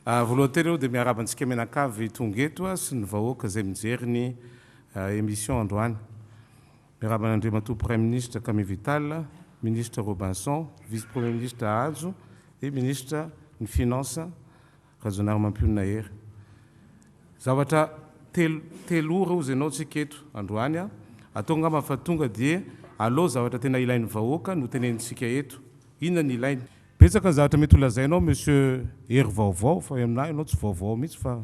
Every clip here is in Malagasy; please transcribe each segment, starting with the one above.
Voalohan'teny dia miarabantsika menakavy tonga eto sy ny vahoaka izay mijery ny émission androany. Miaraban'Andriamatoa Premier ministre Camille Vital, ministre Robinson, vice-premier ministre Azo et ministre ny finance Razonary Mampionina Hery. Zavatra telo ora ozy ianao tsika eto androany atonga mafatonga dia allo zavatra tena ilain'ny vahoaka no tenenitsika eto. Inona ny ilainy? Betsaka ny zavatra mety holazainao monsieur Hery vaovao fa aminahy ianao tsy vaovao mihitsy fa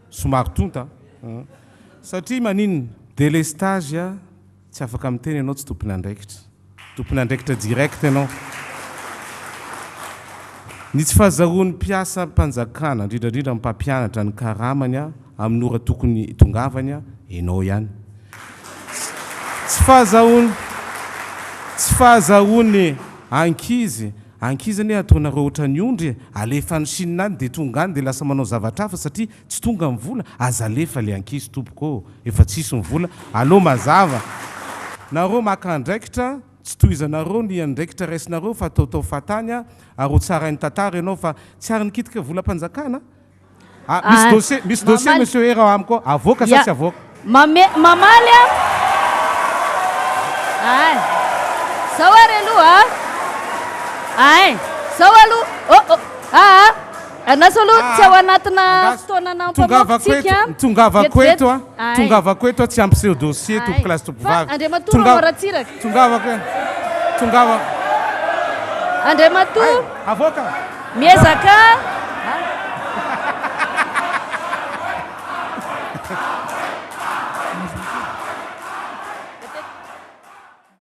somary tonta. Satria maninona délestage tsy afaka miteny ianao tsy tompony andraikitra. Tompony andraikitra direct ianao. Ny tsy fahazahoan'ny mpiasa mpanjakana indrindrandrindra amin'ny mpampianatra ny karamany amin'ny ora tokony tongavany ianao ihany. Tsy fahazahoan'ny ankizy ankizany ataonareo ohatrany ondry alefa ny sinina dia tonga any dia lasa manao zavatra hafa satria tsy tonga amin'ny vola aza alefa le ankizy tompoko efa tsisy ny vola allo mazava nareo maka andraikitra tsy tohizanareo ny andraikitra raisinareo fa ataotao fatany ary tsara ny tantara ianao fa tsy ary nikitika volam-panjakana. Misy dossier monsieur Hery ao amiko avoaka sa tsy avoaka? Mamaly zao ary aloha zao aloha anasa aloha tsy ao anatina fotoanana tongavako eto tsy ampiseho dossier tompo klasy tompo vavy. Andriamatoa Ratsiraka. Tongavako. Andriamatoa avoaka. Miezaka